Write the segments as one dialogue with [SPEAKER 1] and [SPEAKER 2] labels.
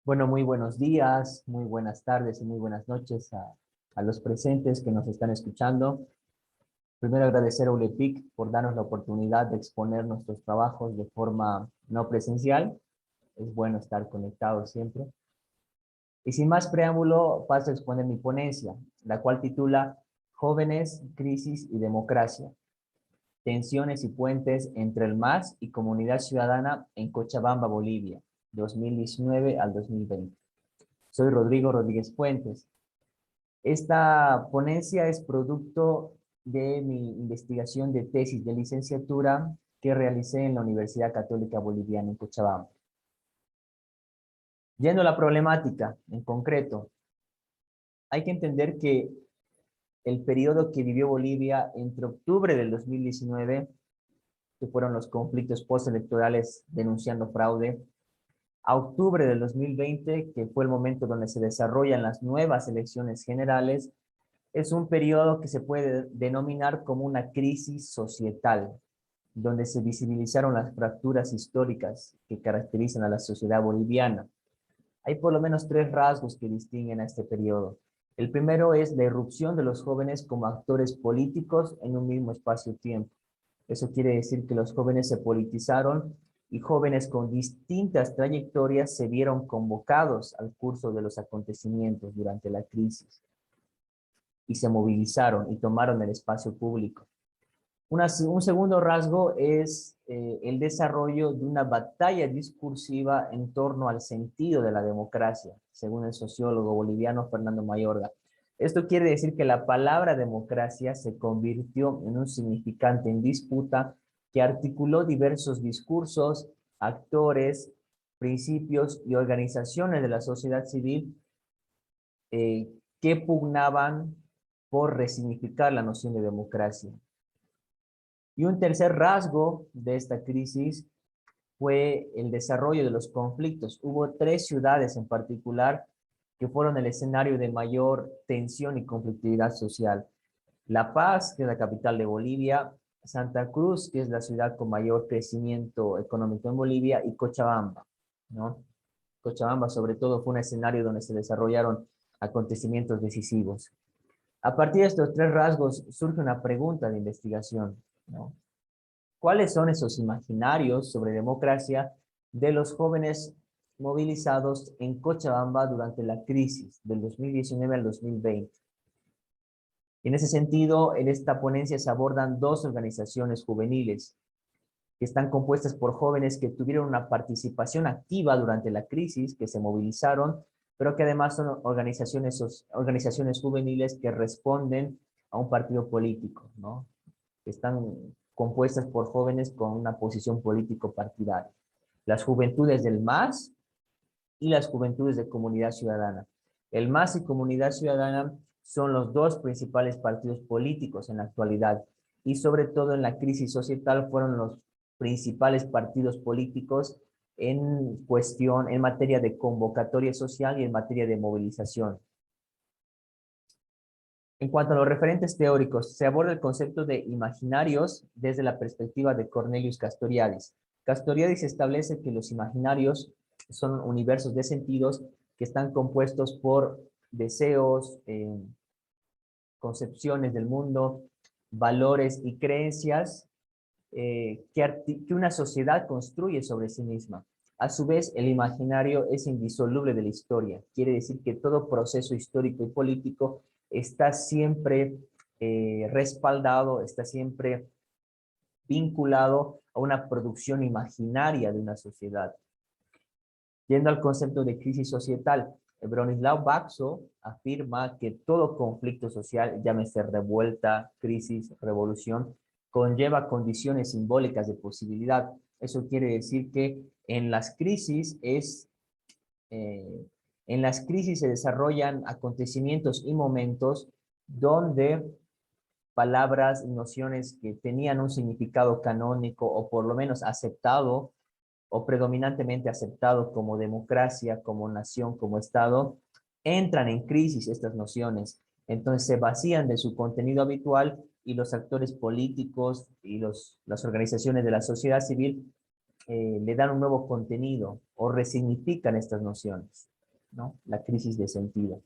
[SPEAKER 1] Bueno, muy buenos días, muy buenas tardes y muy buenas noches a los presentes que nos están escuchando. Primero agradecer a ULEPIC por darnos la oportunidad de exponer nuestros trabajos de forma no presencial. Es bueno estar conectados siempre. Y sin más preámbulo, paso a exponer mi ponencia, la cual titula Jóvenes, Crisis y Democracia. Tensiones y puentes entre el MAS y comunidad ciudadana en Cochabamba, Bolivia, 2019 al 2020. Soy Rodrigo Rodríguez Fuentes. Esta ponencia es producto de mi investigación de tesis de licenciatura que realicé en la Universidad Católica Boliviana en Cochabamba. Yendo a la problemática en concreto, hay que entender que el periodo que vivió Bolivia entre octubre del 2019, que fueron los conflictos postelectorales denunciando fraude, a octubre del 2020, que fue el momento donde se desarrollan las nuevas elecciones generales, es un periodo que se puede denominar como una crisis societal, donde se visibilizaron las fracturas históricas que caracterizan a la sociedad boliviana. Hay por lo menos tres rasgos que distinguen a este periodo. El primero es la irrupción de los jóvenes como actores políticos en un mismo espacio-tiempo. Eso quiere decir que los jóvenes se politizaron y jóvenes con distintas trayectorias se vieron convocados al curso de los acontecimientos durante la crisis y se movilizaron y tomaron el espacio público. Un segundo rasgo es el desarrollo de una batalla discursiva en torno al sentido de la democracia, según el sociólogo boliviano Fernando Mayorga. Esto quiere decir que la palabra democracia se convirtió en un significante en disputa que articuló diversos discursos, actores, principios y organizaciones de la sociedad civil eh, que pugnaban por resignificar la noción de democracia. Y un tercer rasgo de esta crisis fue el desarrollo de los conflictos. Hubo tres ciudades en particular que fueron el escenario de mayor tensión y conflictividad social. La Paz, que es la capital de Bolivia, Santa Cruz, que es la ciudad con mayor crecimiento económico en Bolivia, y Cochabamba, ¿no? Cochabamba, sobre todo, fue un escenario donde se desarrollaron acontecimientos decisivos. A partir de estos tres rasgos surge una pregunta de investigación, ¿no? ¿Cuáles son esos imaginarios sobre democracia de los jóvenes movilizados en Cochabamba durante la crisis del 2019 al 2020? En ese sentido, en esta ponencia se abordan dos organizaciones juveniles que están compuestas por jóvenes que tuvieron una participación activa durante la crisis, que se movilizaron, pero que además son organizaciones juveniles que responden a un partido político, ¿no? Que están compuestas por jóvenes con una posición político partidaria. Las juventudes del MAS y las juventudes de Comunidad Ciudadana. El MAS y Comunidad Ciudadana son los dos principales partidos políticos en la actualidad y sobre todo en la crisis societal fueron los principales partidos políticos en cuestión, en materia de convocatoria social y en materia de movilización. En cuanto a los referentes teóricos, se aborda el concepto de imaginarios desde la perspectiva de Cornelius Castoriadis. Castoriadis establece que los imaginarios son universos de sentidos que están compuestos por deseos, concepciones del mundo, valores y creencias que una sociedad construye sobre sí misma. A su vez, el imaginario es indisoluble de la historia. Quiere decir que todo proceso histórico y político está siempre respaldado, está siempre vinculado a una producción imaginaria de una sociedad. Yendo al concepto de crisis societal, Bronislaw Baxo afirma que todo conflicto social, llámese revuelta, crisis, revolución, conlleva condiciones simbólicas de posibilidad. Eso quiere decir que en las crisis eh, en las crisis se desarrollan acontecimientos y momentos donde palabras y nociones que tenían un significado canónico o por lo menos aceptado o predominantemente aceptado como democracia, como nación, como Estado, entran en crisis estas nociones. Entonces se vacían de su contenido habitual y los actores políticos y las organizaciones de la sociedad civil le dan un nuevo contenido o resignifican estas nociones. ¿no? La crisis de sentido.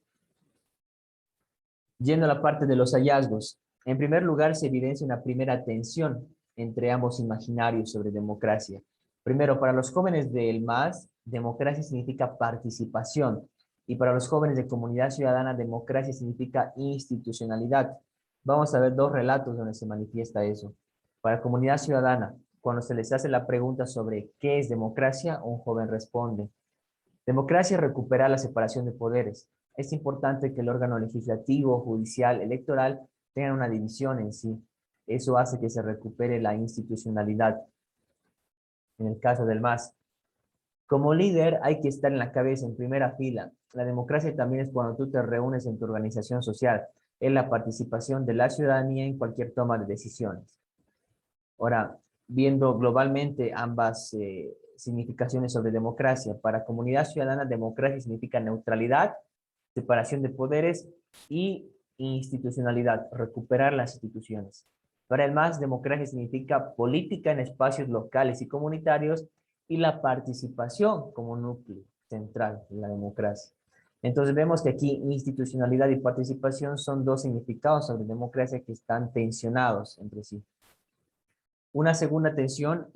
[SPEAKER 1] Yendo a la parte de los hallazgos. En primer lugar, se evidencia una primera tensión entre ambos imaginarios sobre democracia. Primero, para los jóvenes del MAS, democracia significa participación. Y para los jóvenes de Comunidad Ciudadana, democracia significa institucionalidad. Vamos a ver dos relatos donde se manifiesta eso. Para Comunidad Ciudadana, cuando se les hace la pregunta sobre qué es democracia, un joven responde: democracia recupera la separación de poderes. Es importante que el órgano legislativo, judicial, electoral tengan una división en sí. Eso hace que se recupere la institucionalidad. En el caso del MAS, como líder hay que estar en la cabeza, en primera fila. La democracia también es cuando tú te reúnes en tu organización social, es la participación de la ciudadanía en cualquier toma de decisiones. Ahora, viendo globalmente ambas significaciones sobre democracia, para Comunidad Ciudadana, democracia significa neutralidad, separación de poderes y institucionalidad, recuperar las instituciones. Para el MAS, democracia significa política en espacios locales y comunitarios y la participación como núcleo central de la democracia. Entonces vemos que aquí institucionalidad y participación son dos significados sobre democracia que están tensionados entre sí. Una segunda tensión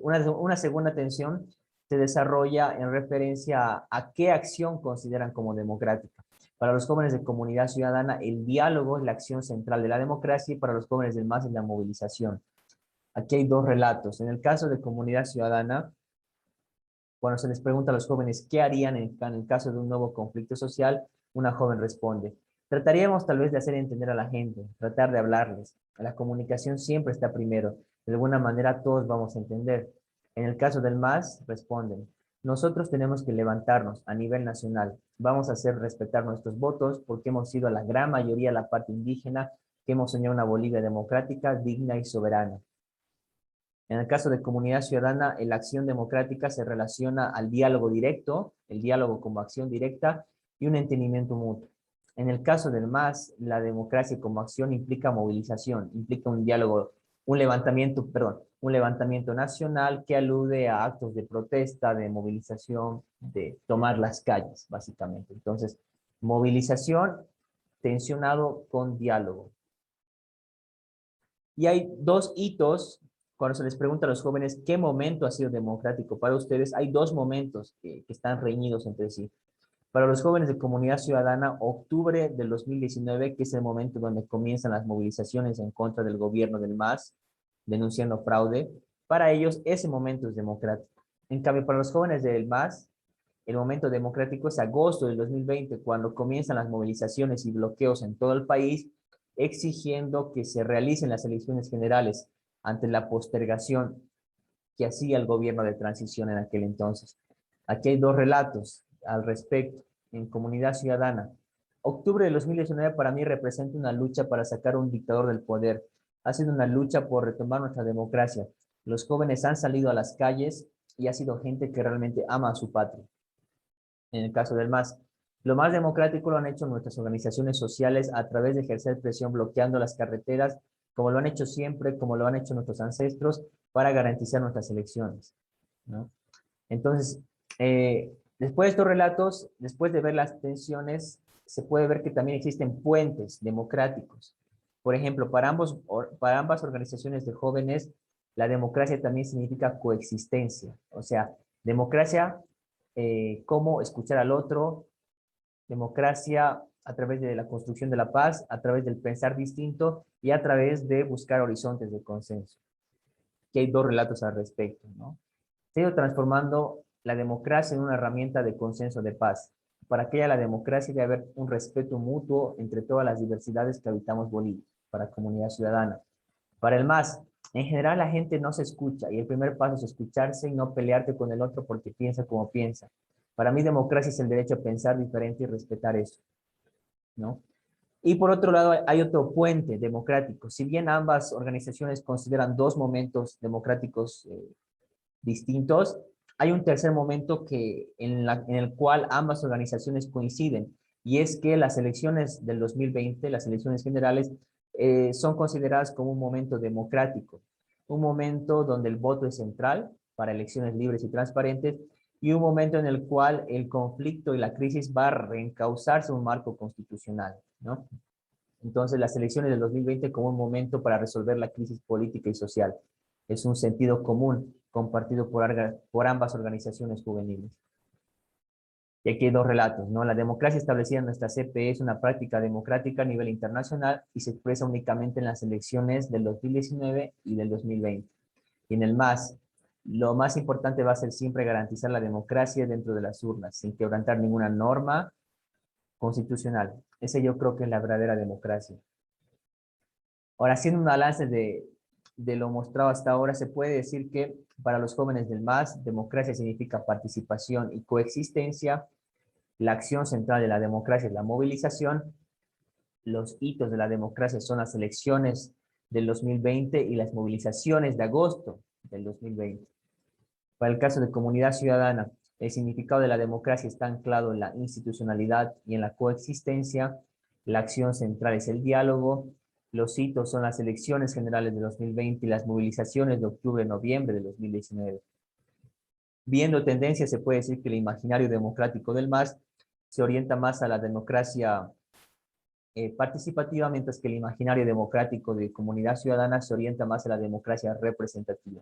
[SPEAKER 1] una segunda tensión se desarrolla en referencia a qué acción consideran como democrática. Para los jóvenes de Comunidad Ciudadana, el diálogo es la acción central de la democracia y para los jóvenes del MAS es la movilización. Aquí hay dos relatos. En el caso de Comunidad Ciudadana, cuando se les pregunta a los jóvenes qué harían en el caso de un nuevo conflicto social, una joven responde: trataríamos tal vez de hacer entender a la gente, tratar de hablarles. La comunicación siempre está primero. De alguna manera todos vamos a entender. En el caso del MAS, responden: nosotros tenemos que levantarnos a nivel nacional. Vamos a hacer respetar nuestros votos porque hemos sido la gran mayoría la parte indígena que hemos soñado una Bolivia democrática, digna y soberana. En el caso de Comunidad Ciudadana, la acción democrática se relaciona al diálogo directo, el diálogo como acción directa y un entendimiento mutuo. En el caso del MAS, la democracia como acción implica movilización, implica un diálogo, un levantamiento nacional que alude a actos de protesta, de movilización, de tomar las calles, básicamente. Entonces, movilización tensionado con diálogo. Y hay dos hitos, cuando se les pregunta a los jóvenes qué momento ha sido democrático para ustedes, hay dos momentos que están reñidos entre sí. Para los jóvenes de Comunidad Ciudadana, octubre del 2019, que es el momento donde comienzan las movilizaciones en contra del gobierno del MAS, denunciando fraude, para ellos ese momento es democrático. En cambio, para los jóvenes del MAS, el momento democrático es agosto del 2020, cuando comienzan las movilizaciones y bloqueos en todo el país, exigiendo que se realicen las elecciones generales ante la postergación que hacía el gobierno de transición en aquel entonces. Aquí hay dos relatos al respecto en Comunidad Ciudadana. Octubre de 2019 para mí representa una lucha para sacar a un dictador del poder. Ha sido una lucha por retomar nuestra democracia. Los jóvenes han salido a las calles y ha sido gente que realmente ama a su patria. En el caso del MAS, lo más democrático lo han hecho nuestras organizaciones sociales a través de ejercer presión bloqueando las carreteras, como lo han hecho siempre, como lo han hecho nuestros ancestros, para garantizar nuestras elecciones, ¿no? Entonces, después de estos relatos, después de ver las tensiones, se puede ver que también existen puentes democráticos. Por ejemplo, para ambas organizaciones de jóvenes, la democracia también significa coexistencia. O sea, democracia, cómo escuchar al otro, democracia a través de la construcción de la paz, a través del pensar distinto y a través de buscar horizontes de consenso. Que hay dos relatos al respecto, ¿no? Se ha ido transformando la democracia en una herramienta de consenso de paz. Para que haya la democracia debe haber un respeto mutuo entre todas las diversidades que habitamos Bolivia, para Comunidad Ciudadana. Para el MAS, en general la gente no se escucha y el primer paso es escucharse y no pelearte con el otro porque piensa como piensa. Para mí democracia es el derecho a pensar diferente y respetar eso, ¿no? Y por otro lado, hay otro puente democrático. Si bien ambas organizaciones consideran dos momentos democráticos distintos, hay un tercer momento en el cual ambas organizaciones coinciden, y es que las elecciones del 2020, las elecciones generales, son consideradas como un momento democrático, un momento donde el voto es central para elecciones libres y transparentes, y un momento en el cual el conflicto y la crisis va a reencauzarse en un marco constitucional, ¿no? Entonces, las elecciones del 2020 como un momento para resolver la crisis política y social. Es un sentido común compartido por ambas organizaciones juveniles. Y aquí hay dos relatos, ¿no? La democracia establecida en nuestra CPE es una práctica democrática a nivel internacional y se expresa únicamente en las elecciones del 2019 y del 2020. Y en el MAS, lo más importante va a ser siempre garantizar la democracia dentro de las urnas, sin quebrantar ninguna norma constitucional. Ese yo creo que es la verdadera democracia. Ahora, haciendo un balance de lo mostrado hasta ahora, se puede decir que para los jóvenes del MAS, democracia significa participación y coexistencia. La acción central de la democracia es la movilización. Los hitos de la democracia son las elecciones del 2020 y las movilizaciones de agosto del 2020. Para el caso de comunidad ciudadana, el significado de la democracia está anclado en la institucionalidad y en la coexistencia. La acción central es el diálogo. Los hitos son las elecciones generales de 2020 y las movilizaciones de octubre-noviembre de 2019. Viendo tendencias, se puede decir que el imaginario democrático del MAS se orienta más a la democracia participativa, mientras que el imaginario democrático de comunidad ciudadana se orienta más a la democracia representativa.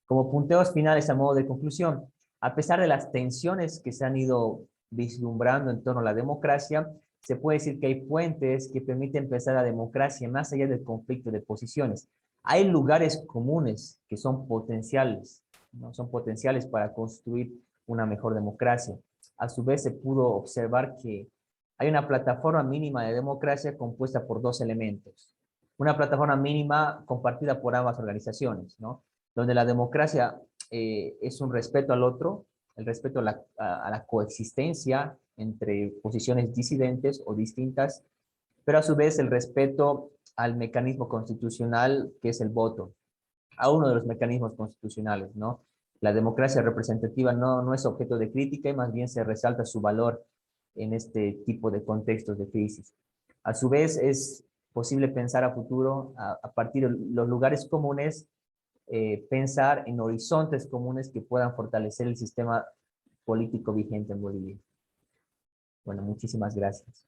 [SPEAKER 1] Como punteos finales a modo de conclusión, a pesar de las tensiones que se han ido vislumbrando en torno a la democracia, se puede decir que hay puentes que permiten pensar la democracia más allá del conflicto de posiciones. Hay lugares comunes que son potenciales, ¿no? Son potenciales para construir una mejor democracia. A su vez, se pudo observar que hay una plataforma mínima de democracia compuesta por dos elementos. Una plataforma mínima compartida por ambas organizaciones, ¿no? Donde la democracia es un respeto al otro, el respeto a la coexistencia entre posiciones disidentes o distintas, pero a su vez el respeto al mecanismo constitucional que es el voto, a uno de los mecanismos constitucionales, ¿no? La democracia representativa no es objeto de crítica y más bien se resalta su valor en este tipo de contextos de crisis. A su vez, es posible pensar a futuro a partir de los lugares comunes, pensar en horizontes comunes que puedan fortalecer el sistema político vigente en Bolivia. Bueno, muchísimas gracias.